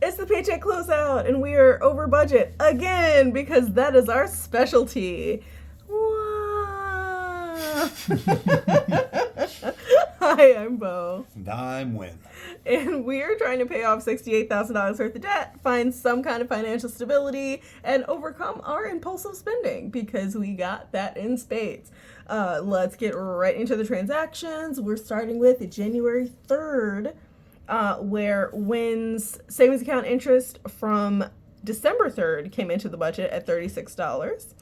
It's the paycheck closeout, and we are over budget again because that is our specialty. Wah. Hi, I'm Bo. And I'm Win. And we are trying to pay off $68,000 worth of debt, find some kind of financial stability, and overcome our impulsive spending because we got that in spades. Let's get right into the transactions. We're starting with January 3rd. Where Win's savings account interest from December 3rd came into the budget at $36.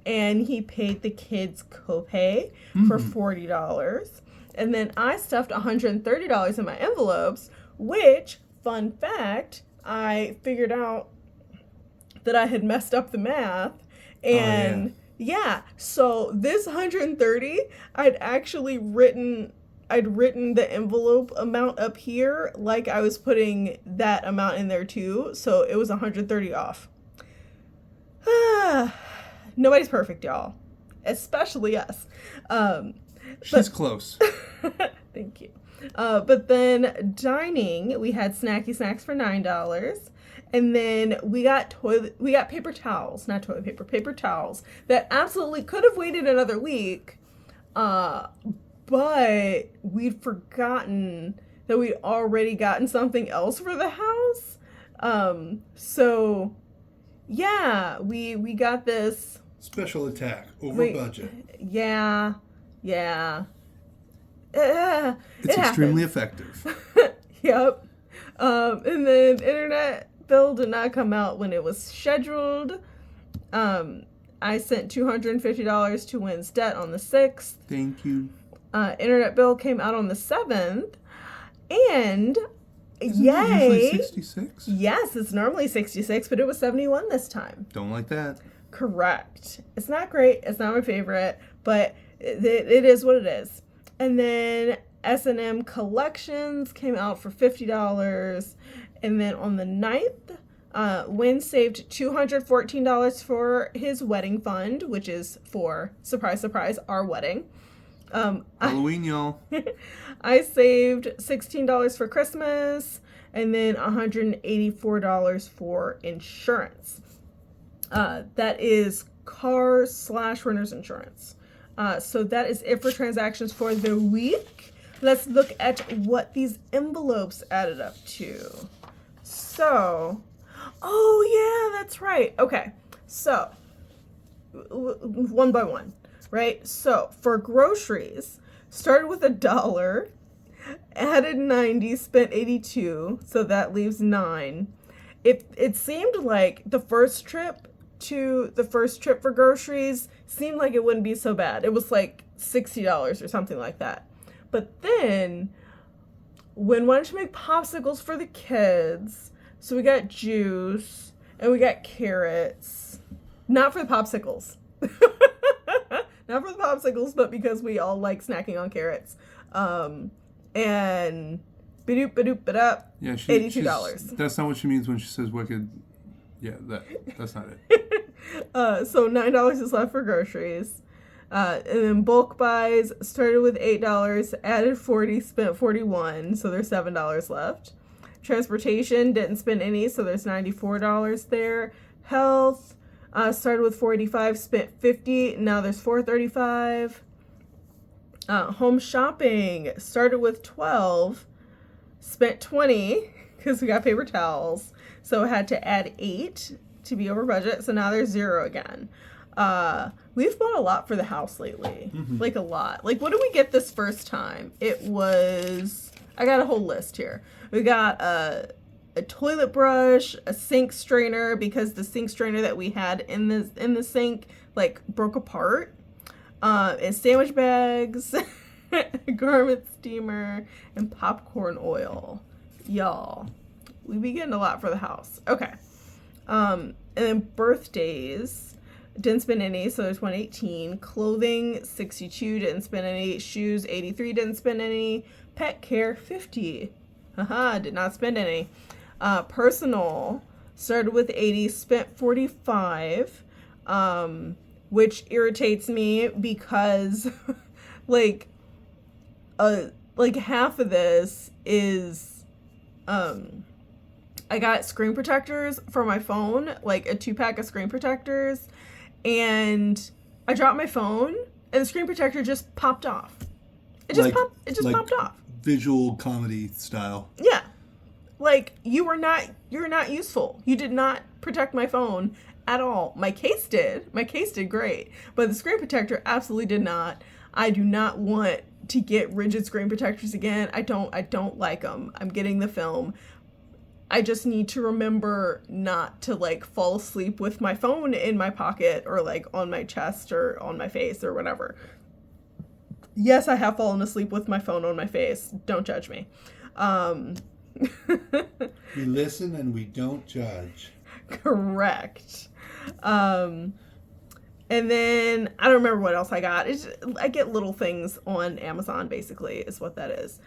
And he paid the kids copay for $40. And then I stuffed $130 in my envelopes, which, fun fact, I figured out that I had messed up the math. And yeah, so this 130, I'd written the envelope amount up here like I was putting that amount in there too. So it was 130 off. Nobody's perfect, y'all. Especially us. She's close. Thank you. But then dining, we had snacky snacks for $9. And then we got paper towels, not toilet paper, paper towels that absolutely could have waited another week. But we'd forgotten that we'd already gotten something else for the house. So yeah, we got this Special attack over budget. Yeah. It's extremely effective. Yep. And then internet bill did not come out when it was scheduled. I sent $250 to Win's debt on the 6th. Thank you. Internet bill came out on the 7th. And Isn't yay. it usually 66? Yes, it's normally 66, but it was 71 this time. Don't like that. Correct. It's not great. It's not my favorite, but it is what it is. And then S&M Collections came out for $50. And then on the 9th, Win saved $214 for his wedding fund, which is for, surprise, surprise, our wedding. Halloween, y'all. I saved $16 for Christmas and then $184 for insurance. That is car/renter's insurance. So that is it for transactions for the week. Let's look at what these envelopes added up to. So, oh yeah, that's right. Okay, so one by one, right? So for groceries, started with $1, added 90, spent 82, so that leaves 9. It seemed like the first trip for groceries seemed like it wouldn't be so bad. It was like $60 or something like that. But then Win wanted to make popsicles for the kids, so we got juice and we got carrots. Not for the popsicles. Not for the popsicles, but because we all like snacking on carrots. And ba-doop-ba-doop-ba-dup, Yeah, $82. That's not what she means when she says wicked. Yeah, that's not it. So $9 is left for groceries. And then bulk buys started with $8, added 40, spent 41, so there's $7 left. Transportation, didn't spend any, so there's $94 there. Health, started with $485, spent 50, now there's $435. Home shopping, started with 12, spent 20, because we got paper towels, so I had to add 8 to be over budget, so now there's 0 again. We've bought a lot for the house lately. Mm-hmm. Like a lot. Like, what did we get this first time? It was, I got a whole list here. We got a toilet brush, a sink strainer, because the sink strainer that we had in the sink like broke apart. And sandwich bags, a garment steamer, and popcorn oil. Y'all, we be getting a lot for the house. Okay. And then birthdays, didn't spend any, so there's 118. Clothing, 62, didn't spend any. Shoes, 83, didn't spend any. Pet care, 50. Haha, did not spend any. Personal, started with 80, spent 45. Which irritates me because like half of this is I got screen protectors for my phone, like a 2-pack of screen protectors, and I dropped my phone, and the screen protector just popped off. It just popped off. Visual comedy style. Yeah. Like, you're not useful. You did not protect my phone at all. My case did. My case did great. But the screen protector absolutely did not. I do not want to get rigid screen protectors again. I don't like them. I'm getting the film. I just need to remember not to, like, fall asleep with my phone in my pocket or, like, on my chest or on my face or whatever. Yes, I have fallen asleep with my phone on my face. Don't judge me. We listen and we don't judge. Correct. And then I don't remember what else I got. I get little things on Amazon, basically, is what that is.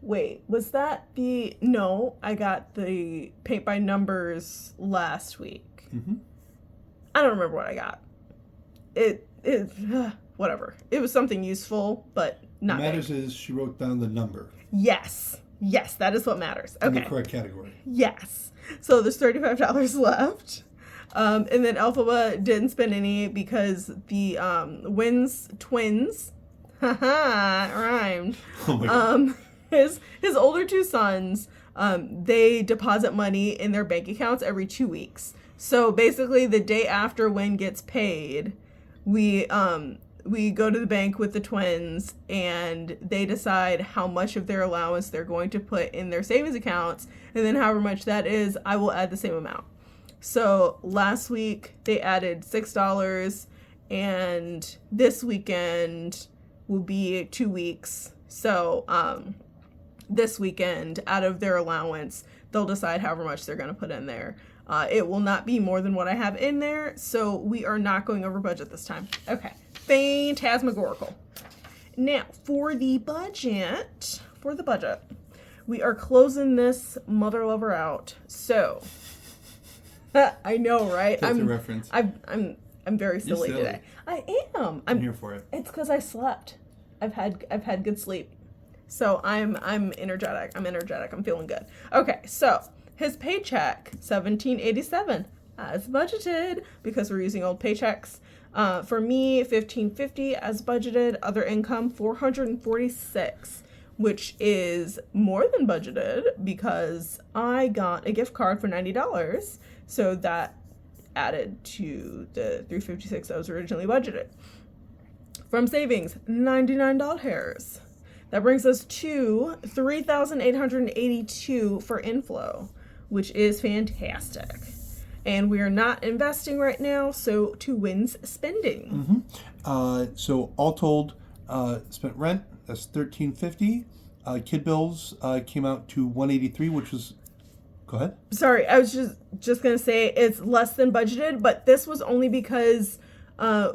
Wait, was that the... No, I got the paint by numbers last week. Mm-hmm. I don't remember what I got. Whatever. It was something useful, but not What matters big. is she wrote down the number. Yes, that is what matters. Okay. In the correct category. Yes. So there's $35 left. And then Alphaba didn't spend any because the Wynn's twins, haha, rhymed. Oh my God. His older two sons, they deposit money in their bank accounts every 2 weeks. So basically the day after Wynn gets paid, we go to the bank with the twins and they decide how much of their allowance they're going to put in their savings accounts, and then however much that is, I will add the same amount. So last week they added $6, and this weekend will be 2 weeks. So this weekend, out of their allowance, they'll decide however much they're going to put in there. It will not be more than what I have in there, so we are not going over budget this time. Okay, phantasmagorical. Now, for the budget, we are closing this mother lover out. So, I know, right? That's a reference. I'm very silly silly. today. I am. I'm here for it. It's because I slept. I've had good sleep, so I'm energetic. I'm feeling good. Okay, so his paycheck $17.87 as budgeted because we're using old paychecks. For me, $15.50 as budgeted. Other income $446, which is more than budgeted because I got a gift card for $90. So that added to the $356 that was originally budgeted. From savings, $99. That brings us to $3,882 for inflow, which is fantastic. And we are not investing right now, so to Wynn's spending. Mm-hmm. So all told, spent rent, that's $13.50. Kid bills came out to $183, which was... Go ahead. Sorry, I was just going to say it's less than budgeted, but this was only because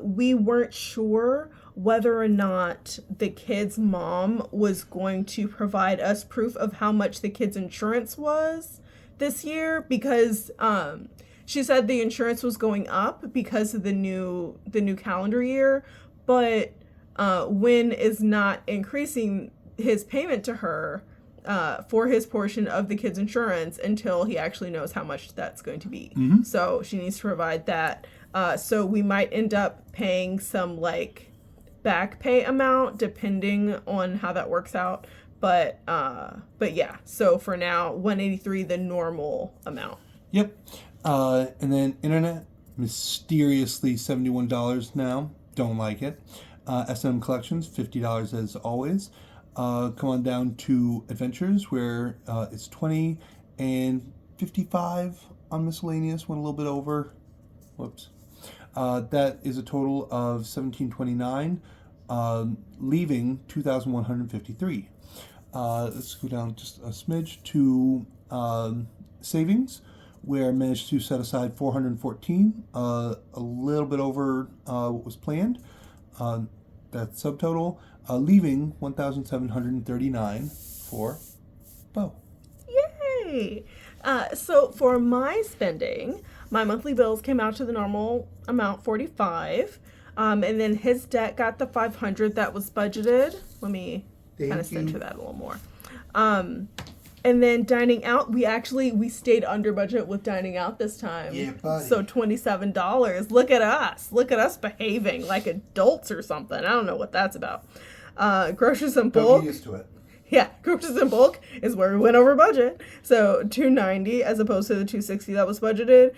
we weren't sure whether or not the kid's mom was going to provide us proof of how much the kid's insurance was this year, because she said the insurance was going up because of the new calendar year, but Wynn is not increasing his payment to her for his portion of the kid's insurance until he actually knows how much that's going to be. Mm-hmm. So she needs to provide that. So we might end up paying some like back pay amount depending on how that works out. But yeah, so for now, $183, the normal amount. Yep. And then internet, mysteriously $71 now. Don't like it. S&M Collections, $50 as always. Come on down to Adventures, where it's $20 and $55 on miscellaneous, went a little bit over. Whoops. That is a total of $17.29, leaving $2,153. Let's go down just a smidge to savings, where I managed to set aside $414, a little bit over what was planned. That subtotal, leaving $1,739 for Bo. Yay! So for my spending, my monthly bills came out to the normal amount, $45, and then his debt got the $500 that was budgeted. Let me kind of center that a little more. And then dining out, we stayed under budget with dining out this time. Yeah, buddy. So $27. Look at us. Look at us behaving like adults or something. I don't know what that's about. Groceries in Don't bulk. get used to it. Yeah, groceries in bulk is where we went over budget. So $290 as opposed to the $260 that was budgeted.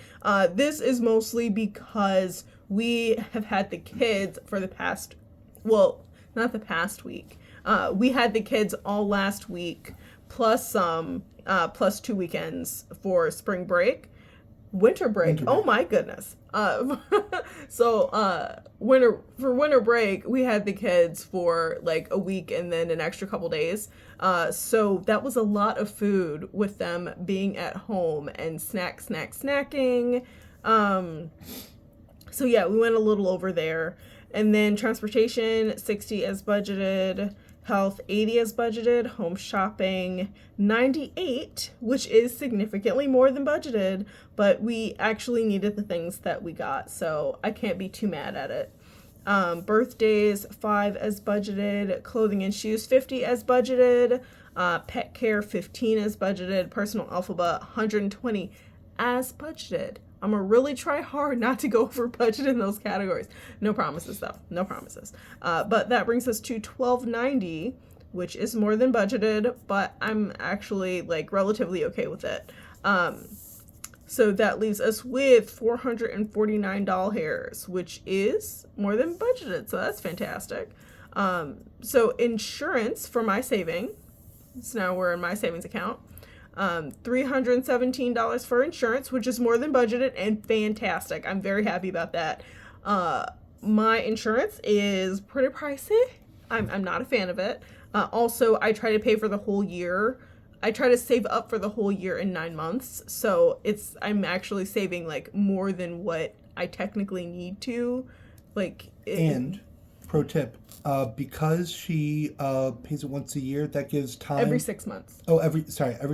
This is mostly because we have had the kids for the past, well, not the past week. We had the kids all last week, plus some, plus 2 weekends for spring break. Winter break. Oh my goodness. So winter break, we had the kids for like a week and then an extra couple days. So that was a lot of food with them being at home and snacking. So yeah, we went a little over there. And then transportation, 60 as budgeted. Health, 80 as budgeted. Home shopping, 98, which is significantly more than budgeted, but we actually needed the things that we got, so I can't be too mad at it. Birthdays, 5 as budgeted. Clothing and shoes, 50 as budgeted. Pet care, 15 as budgeted. Personal alphabet, 120 as budgeted. I'm going to really try hard not to go over budget in those categories. No promises, though. No promises. But that brings us to $12.90, which is more than budgeted, but I'm actually, like, relatively okay with it. So that leaves us with $449, which is more than budgeted, so that's fantastic. So insurance for my savings, so now we're in my savings account. $317 for insurance, which is more than budgeted and fantastic. I'm very happy about that. My insurance is pretty pricey. I'm not a fan of it. Also, I try to pay for the whole year. I try to save up for the whole year in 9 months. So I'm actually saving like more than what I technically need to. And pro tip, because she pays it once a year, that gives time. Every 6 months. Oh, every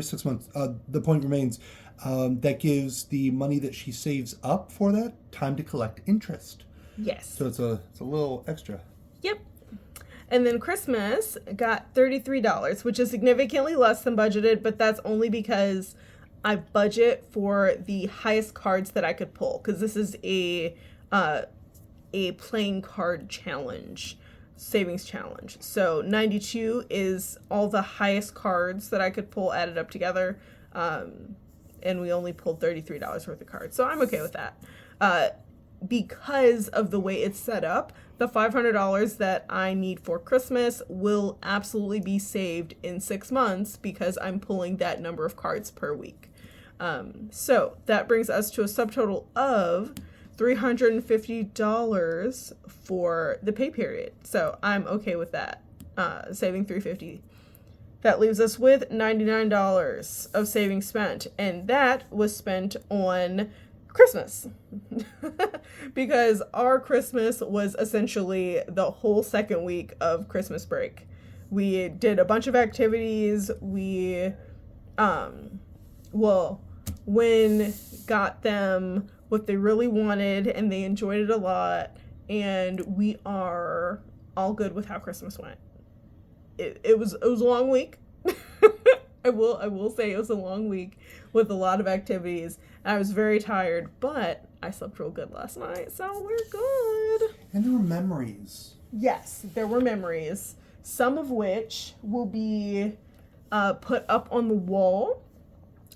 6 months. The point remains, that gives the money that she saves up for that time to collect interest. Yes. So it's a little extra. Yep. And then Christmas got $33, which is significantly less than budgeted, but that's only because I budget for the highest cards that I could pull, because this is a playing card challenge, savings challenge. So 92 is all the highest cards that I could pull added up together, and we only pulled $33 worth of cards. So I'm okay with that. Because of the way it's set up, the $500 that I need for Christmas will absolutely be saved in 6 months because I'm pulling that number of cards per week. So that brings us to a subtotal of $350 for the pay period. So I'm okay with that, saving $350. That leaves us with $99 of savings spent, and that was spent on Christmas. Because our Christmas was essentially the whole second week of Christmas break. We did a bunch of activities. We, Wynn got them what they really wanted, and they enjoyed it a lot, and we are all good with how Christmas went. It was a long week. I will say it was a long week with a lot of activities. I was very tired, but I slept real good last night, so we're good. And there were memories. Yes, there were memories, some of which will be put up on the wall,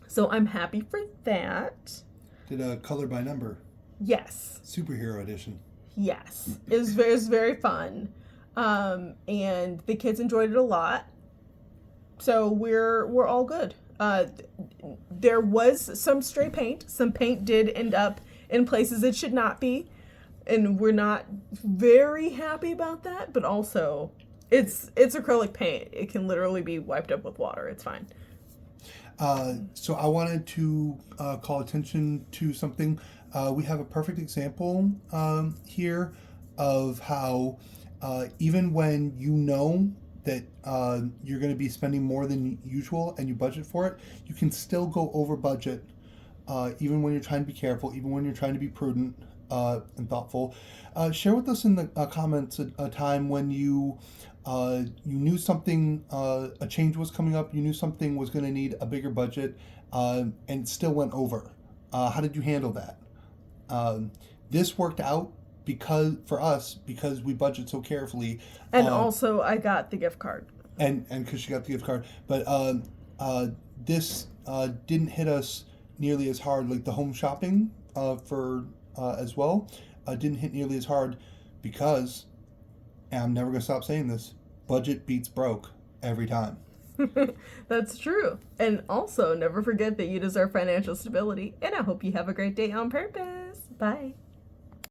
so I'm happy for that. Did a color by number. Yes. Superhero edition. Yes. It was very fun. And the kids enjoyed it a lot. So we're all good. There was some stray paint. Some paint did end up in places it should not be. And we're not very happy about that, but also it's acrylic paint. It can literally be wiped up with water. It's fine. So I wanted to call attention to something. We have a perfect example here of how even when you know that you're going to be spending more than usual and you budget for it, you can still go over budget even when you're trying to be careful, even when you're trying to be prudent. and thoughtful. Share with us in the comments a time when you knew something, a change was coming up, you knew something was going to need a bigger budget, and still went over. How did you handle that? This worked out because we budget so carefully. And also, I got the gift card. And because she got the gift card. But this didn't hit us nearly as hard. Like the home shopping for as well didn't hit nearly as hard because, and I'm never going to stop saying this, budget beats broke every time. That's true. And also, never forget that you deserve financial stability. And I hope you have a great day on purpose. Bye.